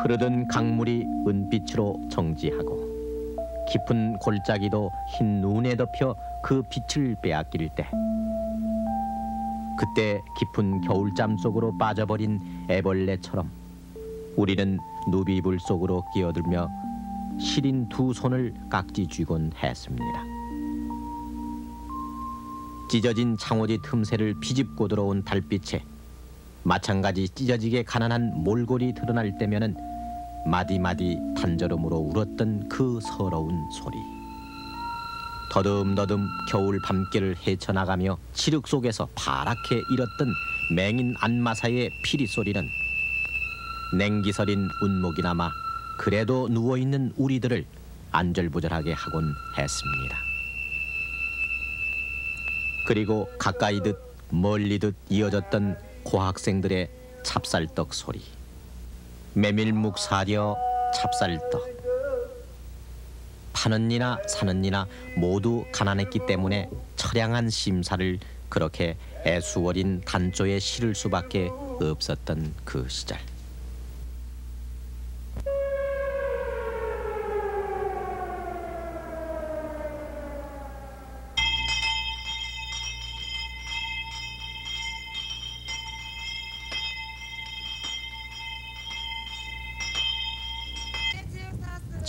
흐르던 강물이 은빛으로 정지하고 깊은 골짜기도 흰 눈에 덮여 그 빛을 빼앗길 때, 그때 깊은 겨울잠 속으로 빠져버린 애벌레처럼 우리는 누비불 속으로 끼어들며 시린 두 손을 깍지 쥐곤 했습니다. 찢어진 창호지 틈새를 비집고 들어온 달빛에 마찬가지 찢어지게 가난한 몰골이 드러날 때면은 마디마디 단절음으로 울었던 그 서러운 소리. 더듬더듬 겨울 밤길을 헤쳐나가며 칠흑 속에서 파랗게 일었던 맹인 안마사의 피리 소리는 냉기서린 운목이나마 그래도 누워있는 우리들을 안절부절하게 하곤 했습니다. 그리고 가까이듯 멀리듯 이어졌던 고학생들의 찹쌀떡 소리. 메밀묵 사려 찹쌀떡. 파는 이나 사는 이나 모두 가난했기 때문에 처량한 심사를 그렇게 애수어린 단조에 실을 수밖에 없었던 그 시절.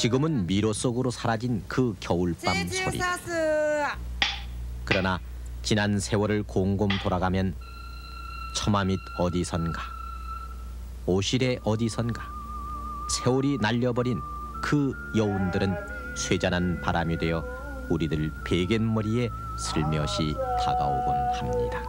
지금은 미로 속으로 사라진 그 겨울밤 소리. 그러나 지난 세월을 곰곰 돌아가면 처마 밑 어디선가, 오실의 어디선가 세월이 날려버린 그 여운들은 쇠잔한 바람이 되어 우리들 베갯머리에 슬며시 다가오곤 합니다.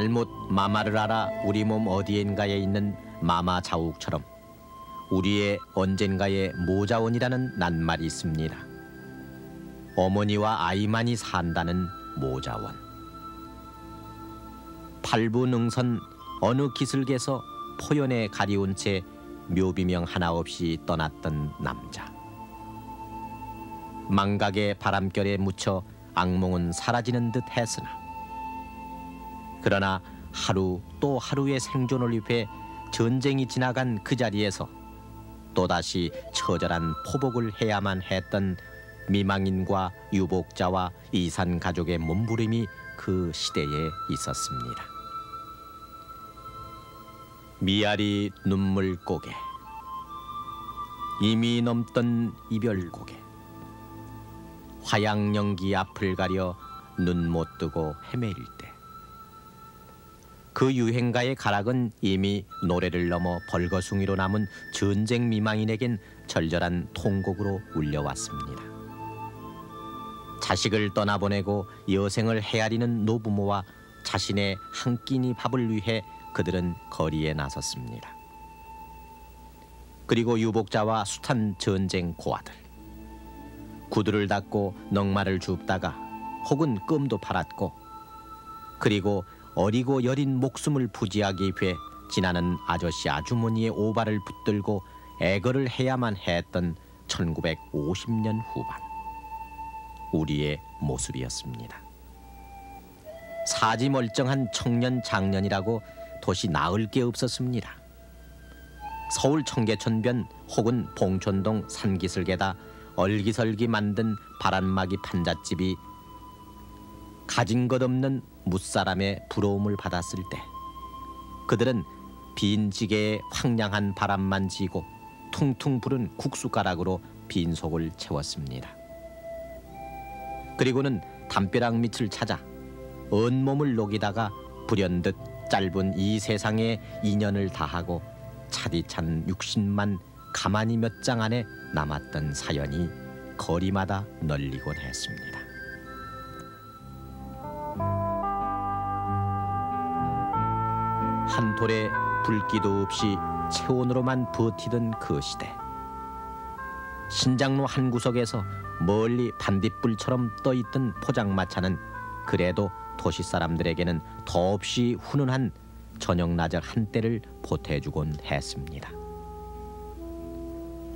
잘못 마마를 알아 우리 몸 어디엔가에 있는 마마 자욱처럼 우리의 언젠가의 모자원이라는 낱말이 있습니다. 어머니와 아이만이 산다는 모자원. 팔부능선 어느 기슭에서 포연에 가리운 채 묘비명 하나 없이 떠났던 남자. 망각의 바람결에 묻혀 악몽은 사라지는 듯 했으나 그러나 하루 또 하루의 생존을 위해 전쟁이 지나간 그 자리에서 또다시 처절한 포복을 해야만 했던 미망인과 유복자와 이산 가족의 몸부림이 그 시대에 있었습니다. 미아리 눈물고개, 이미 넘던 이별고개, 화양연기 앞을 가려 눈 못 뜨고 헤매일 때 그 유행가의 가락은 이미 노래를 넘어 벌거숭이로 남은 전쟁 미망인에겐 절절한 통곡으로 울려왔습니다. 자식을 떠나보내고 여생을 헤아리는 노부모와 자신의 한 끼니 밥을 위해 그들은 거리에 나섰습니다. 그리고 유복자와 숱한 전쟁 고아들, 구두를 닦고 넝마를 줍다가 혹은 끔도 팔았고, 그리고 어리고 여린 목숨을 부지하기 위해 지나는 아저씨 아주머니의 오발을 붙들고 애걸을 해야만 했던 1950년 후반 우리의 모습이었습니다. 사지 멀쩡한 청년 장년이라고 도시 나을 게 없었습니다. 서울 청계천변 혹은 봉촌동 산기슭에다 얼기설기 만든 바람막이 판잣집이 가진 것 없는 무사람의 부러움을 받았을 때 그들은 빈 지게에 황량한 바람만 지고 퉁퉁 부른 국수가락으로 빈속을 채웠습니다. 그리고는 담벼락 밑을 찾아 온몸을 녹이다가 불현듯 짧은 이 세상에 인연을 다하고 차디찬 육신만 가만히 몇 장 안에 남았던 사연이 거리마다 널리곤 했습니다. 한 돌에 불기도 없이 체온으로만 버티던 그 시대. 신장로 한 구석에서 멀리 반딧불처럼 떠있던 포장마차는 그래도 도시 사람들에게는 더없이 훈훈한 저녁나절 한때를 보태주곤 했습니다.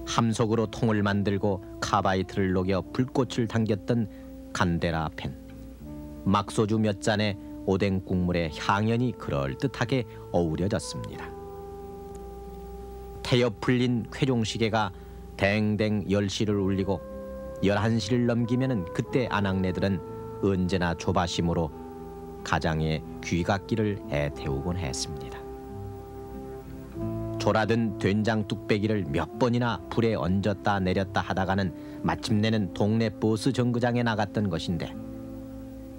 함석으로 통을 만들고 카바이트를 녹여 불꽃을 당겼던 간데라 펜, 막소주 몇 잔에 오뎅 국물의 향연이 그럴듯하게 어우러졌습니다. 태엽 풀린 쾌종시계가 댕댕 10시를 울리고 11시를 넘기면은 그때 아낙네들은 언제나 조바심으로 가장의 귀갓길을 애태우곤 했습니다. 졸아든 된장 뚝배기를 몇 번이나 불에 얹었다 내렸다 하다가는 마침내는 동네 버스 정거장에 나갔던 것인데,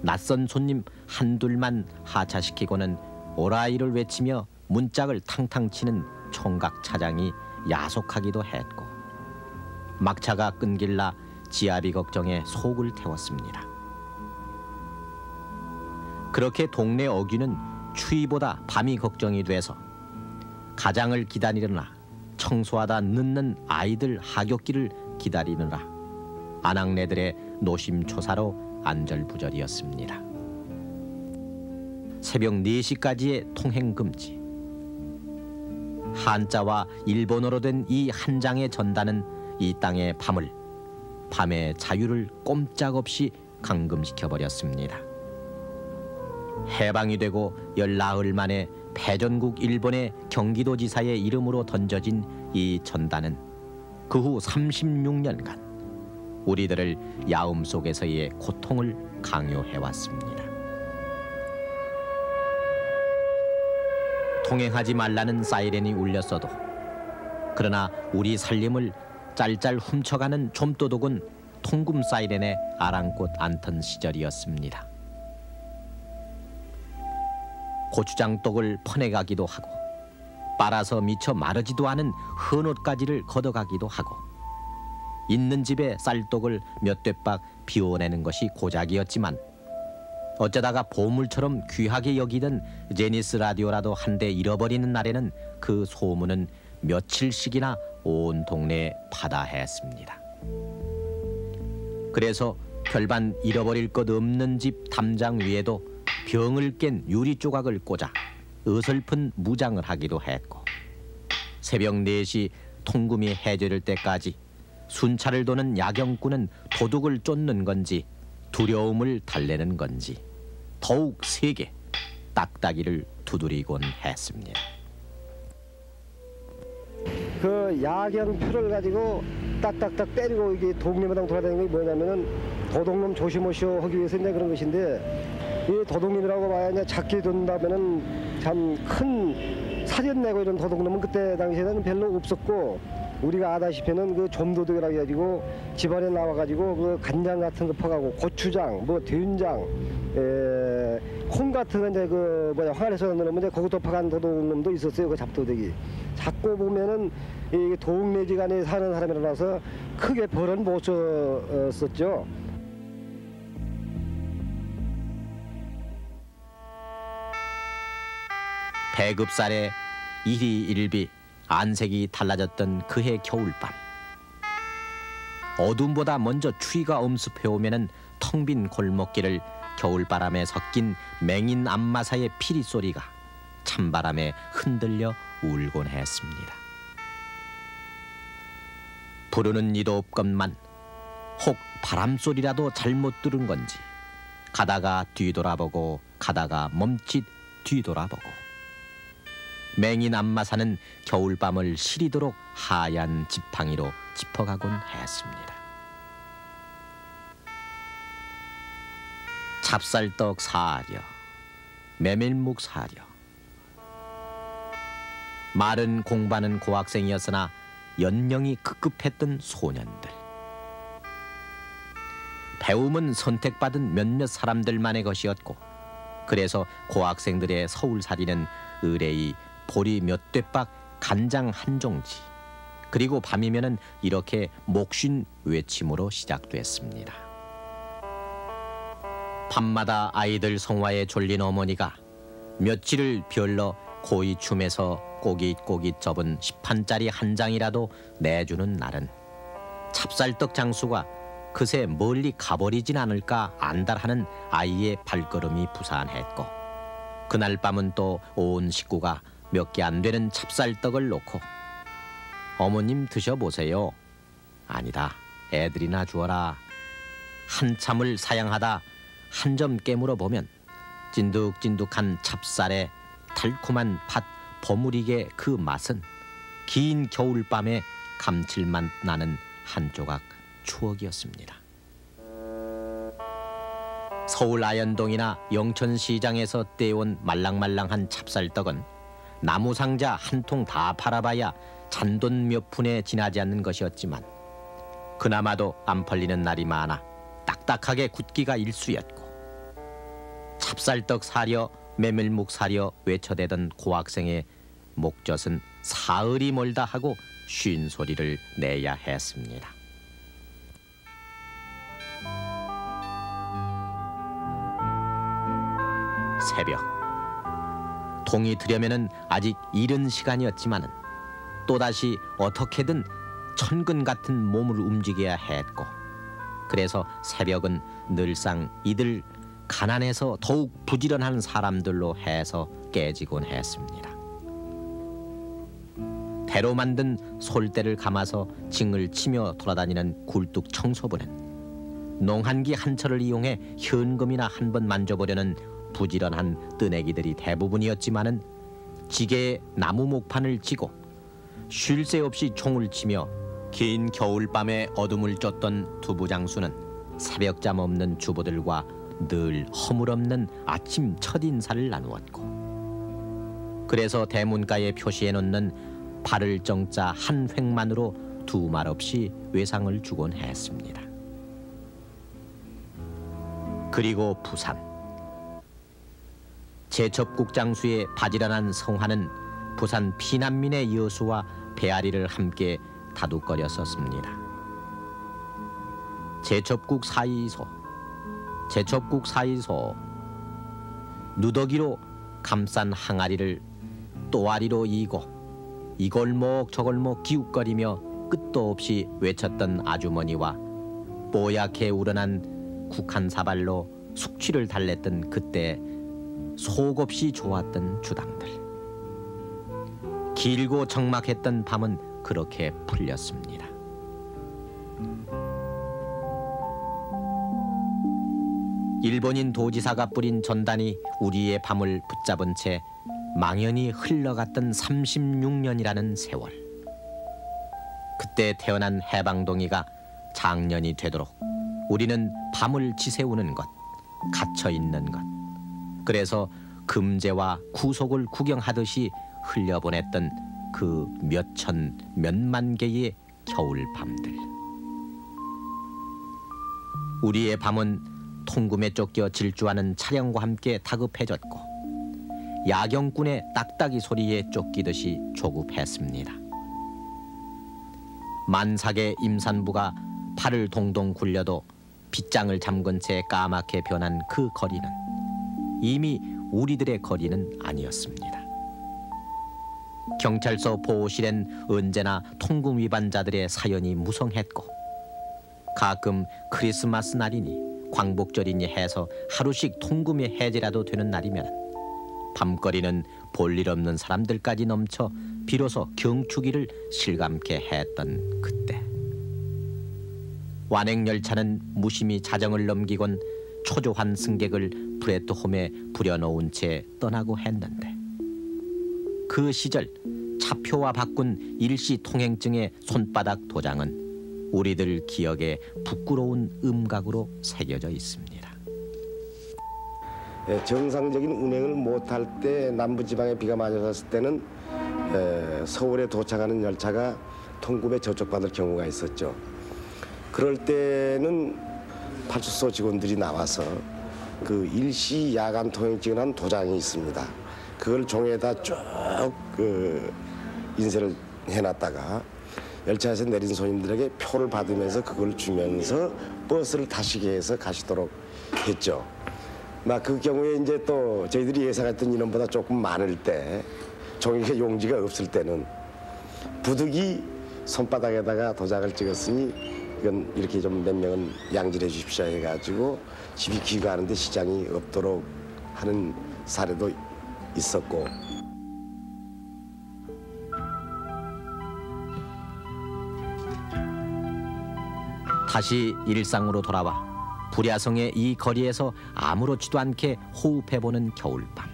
낯선 손님 한둘만 하차시키고는 오라이를 외치며 문짝을 탕탕 치는 총각 차장이 야속하기도 했고, 막차가 끊길라 지아비 걱정에 속을 태웠습니다. 그렇게 동네 어귀는 추위보다 밤이 걱정이 돼서 가장을 기다리느라 청소하다 늦는 아이들 하굣길을 기다리느라 아낙네들의 노심초사로 안절부절이었습니다. 새벽 4시까지의 통행 금지. 한자와 일본어로 된 이 한 장의 전단은 이 땅의 밤의 자유를 꼼짝없이 감금시켜버렸습니다. 해방이 되고 14흘 만에 패전국 일본의 경기도지사의 이름으로 던져진 이 전단은 그 후 36년간 우리들을 야음 속에서의 고통을 강요해왔습니다. 통행하지 말라는 사이렌이 울렸어도, 그러나 우리 살림을 짤짤 훔쳐가는 좀도둑은 통금 사이렌에 아랑곳 않던 시절이었습니다. 고추장독을 퍼내가기도 하고, 빨아서 미처 마르지도 않은 헌옷가지를 걷어가기도 하고, 있는 집에 쌀독을 몇 되박 비워내는 것이 고작이었지만, 어쩌다가 보물처럼 귀하게 여기던 제니스 라디오라도 한 대 잃어버리는 날에는 그 소문은 며칠씩이나 온 동네에 파다했습니다. 그래서 별반 잃어버릴 것 없는 집 담장 위에도 병을 깬 유리 조각을 꽂아 어설픈 무장을 하기도 했고, 새벽 4시 통금이 해제될 때까지 순찰을 도는 야경꾼은 도둑을 쫓는 건지 두려움을 달래는 건지 더욱 세게 딱따기를 두드리곤 했습니다. 그 야경표를 가지고 딱딱딱 때리고 이게 동네마당 돌아다니는 게 뭐냐면은 도둑놈 조심하시오 하기 위해서 이제 그런 것인데, 이 도둑놈이라고 봐야 이제 잡게 된다면은 참 큰 사전 내고 이런 도둑놈은 그때 당시에는 별로 없었고, 우리가 아다시피는 그 좀도둑이라고 해가지고 집안에 나와가지고 그 간장 같은 거 퍼가고 고추장, 뭐 된장, 콩 같은 거 이제 그 황안에서 넣으면 이제 거기도 퍼간 도둑놈도 있었어요. 그 잡도둑이. 잡고 보면은 이 동네지간에 사는 사람이라서 크게 벌은 못 썼죠. 배급살에 일희일비 안색이 달라졌던 그해 겨울밤, 어둠보다 먼저 추위가 엄습해오면은 텅 빈 골목길을 겨울바람에 섞인 맹인 안마사의 피리 소리가 찬바람에 흔들려 울곤 했습니다. 부르는 이도 없건만 혹 바람소리라도 잘못 들은 건지 가다가 뒤돌아보고 가다가 멈칫 뒤돌아보고, 맹인 안마사는 겨울밤을 시리도록 하얀 지팡이로 짚어가곤 했습니다. 찹쌀떡 사려, 메밀묵 사려. 말은 공부하는 고학생이었으나 연령이 급급했던 소년들. 배움은 선택받은 몇몇 사람들만의 것이었고, 그래서 고학생들의 서울살이는 의뢰이 보리 몇 되박 간장 한 종지, 그리고 밤이면은 이렇게 목쉰 외침으로 시작됐습니다. 밤마다 아이들 성화에 졸린 어머니가 며칠을 별러 고이춤에서 꼬깃꼬깃 접은 10판짜리 한 장이라도 내주는 날은 찹쌀떡 장수가 그새 멀리 가버리진 않을까 안달하는 아이의 발걸음이 부산했고, 그날 밤은 또 온 식구가 몇 개 안 되는 찹쌀떡을 놓고 어머님 드셔보세요. 아니다, 애들이나 주어라. 한참을 사양하다 한 점 깨물어 보면 찐득찐득한 찹쌀에 달콤한 팥 버무리게 그 맛은 긴 겨울밤에 감칠맛 나는 한 조각 추억이었습니다. 서울 아현동이나 영천시장에서 떼온 말랑말랑한 찹쌀떡은 나무 상자 한 통 다 팔아봐야 잔돈 몇 푼에 지나지 않는 것이었지만, 그나마도 안 팔리는 날이 많아 딱딱하게 굳기가 일쑤였고, 찹쌀떡 사려 메밀묵 사려 외쳐대던 고학생의 목젖은 사흘이 멀다 하고 쉰 소리를 내야 했습니다. 새벽, 동이 들려면은 아직 이른 시간이었지만은 또다시 어떻게든 천근 같은 몸을 움직여야 했고, 그래서 새벽은 늘상 이들 가난해서 더욱 부지런한 사람들로 해서 깨지곤 했습니다. 배로 만든 솔대를 감아서 징을 치며 돌아다니는 굴뚝 청소부는 농한기 한철을 이용해 현금이나 한 번 만져보려는 부지런한 뜨내기들이 대부분이었지만은, 지게에 나무 목판을 쥐고 쉴 새 없이 총을 치며 긴 겨울밤에 어둠을 쫓던 두부장수는 새벽잠 없는 주부들과 늘 허물없는 아침 첫 인사를 나누었고, 그래서 대문가에 표시해 놓는 발을 정자 한 획만으로 두 말 없이 외상을 주곤 했습니다. 그리고 부산, 제첩국 장수의 바지런한 성화는 부산 피난민의 여수와 배아리를 함께 다독거렸었습니다. 제첩국 사이소, 누더기로 감싼 항아리를 또아리로 이고 이 골목 저 골목 기웃거리며 끝도 없이 외쳤던 아주머니와 뽀얗게 우러난 국한사발로 숙취를 달랬던 그때 속없이 좋았던 주당들. 길고 적막했던 밤은 그렇게 풀렸습니다. 일본인 도지사가 뿌린 전단이 우리의 밤을 붙잡은 채 망연히 흘러갔던 36년이라는 세월. 그때 태어난 해방동이가 장년이 되도록 우리는 밤을 지새우는 것, 갇혀있는 것, 그래서 금제와 구속을 구경하듯이 흘려보냈던 그 몇천 몇만 개의 겨울밤들. 우리의 밤은 통금에 쫓겨 질주하는 차량과 함께 다급해졌고, 야경꾼의 딱딱이 소리에 쫓기듯이 조급했습니다. 만삭의 임산부가 팔을 동동 굴려도 빗장을 잠근 채 까맣게 변한 그 거리는 이미 우리들의 거리는 아니었습니다. 경찰서 보호실엔 언제나 통금 위반자들의 사연이 무성했고, 가끔 크리스마스 날이니 광복절이니 해서 하루씩 통금의 해제라도 되는 날이면 밤거리는 볼일 없는 사람들까지 넘쳐 비로소 경축일을 실감케 했던 그때, 완행열차는 무심히 자정을 넘기곤 초조한 승객을 프레트홈에 부려놓은 채 떠나고 했는데, 그 시절 차표와 바꾼 일시 통행증의 손바닥 도장은 우리들 기억에 부끄러운 음각으로 새겨져 있습니다. 정상적인 운행을 못할 때 남부지방에 비가 많이 왔을 때는 서울에 도착하는 열차가 통금에 저촉받을 경우가 있었죠. 그럴 때는 파출소 직원들이 나와서 그 일시 야간 통행증이라는 도장이 있습니다. 그걸 종에다 쭉 인쇄를 해놨다가 열차에서 내린 손님들에게 표를 받으면서 그걸 주면서 버스를 타시게 해서 가시도록 했죠. 막 그 경우에 이제 또 저희들이 예상했던 인원보다 조금 많을 때, 종이가 용지가 없을 때는 부득이 손바닥에다가 도장을 찍었으니 이건 이렇게 좀 몇 명은 양질해 주십시오 해가지고 집이 귀가하는데 시장이 없도록 하는 사례도 있었고. 다시 일상으로 돌아와 불야성의 이 거리에서 아무렇지도 않게 호흡해보는 겨울밤.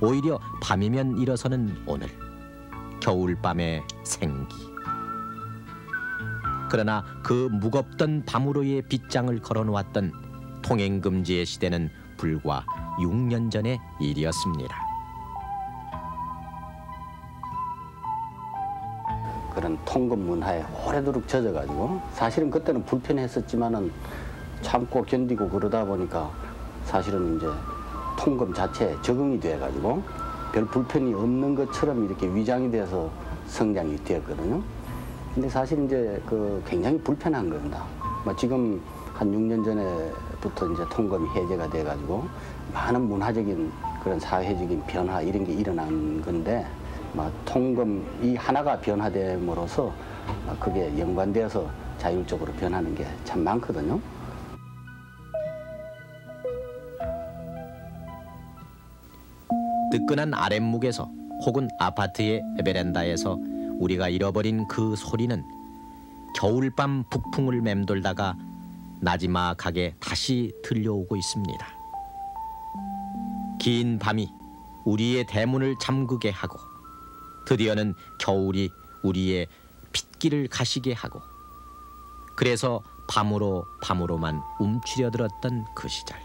오히려 밤이면 일어서는 오늘 겨울밤의 생기. 그러나 그 무겁던 밤으로의 빗장을 걸어놓았던 통행금지의 시대는 불과 6년 전의 일이었습니다. 그런 통금 문화에 오래도록 젖어가지고 사실은 그때는 불편했었지만은 참고 견디고 그러다 보니까 사실은 이제 통금 자체에 적응이 돼가지고 별 불편이 없는 것처럼 이렇게 위장이 돼서 성장이 되었거든요. 근데 사실 이제 그 굉장히 불편한 겁니다. 지금 한 6년 전에부터 이제 통금이 해제가 돼가지고 많은 문화적인 그런 사회적인 변화 이런 게 일어난 건데 통금 이 하나가 변화됨으로써 그게 연관되어서 자율적으로 변하는 게 참 많거든요. 뜨끈한 아랫목에서 혹은 아파트의 베란다에서 우리가 잃어버린 그 소리는 겨울밤 북풍을 맴돌다가 나지막하게 다시 들려오고 있습니다. 긴 밤이 우리의 대문을 잠그게 하고 드디어는 겨울이 우리의 핏길을 가시게 하고 그래서 밤으로만 움츠려들었던 그 시절.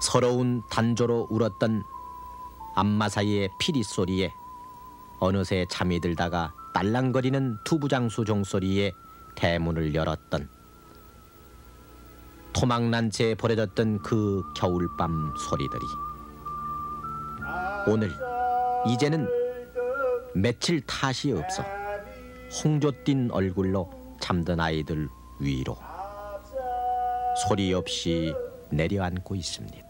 서러운 단조로 울었던 안마 사이의 피리 소리에 어느새 잠이 들다가 딸랑거리는 투부장수 종소리에 대문을 열었던 토막난 채 버려졌던 그 겨울밤 소리들이 오늘 이제는 며칠 탓이 없어 홍조 띤 얼굴로 잠든 아이들 위로 소리 없이 내려앉고 있습니다.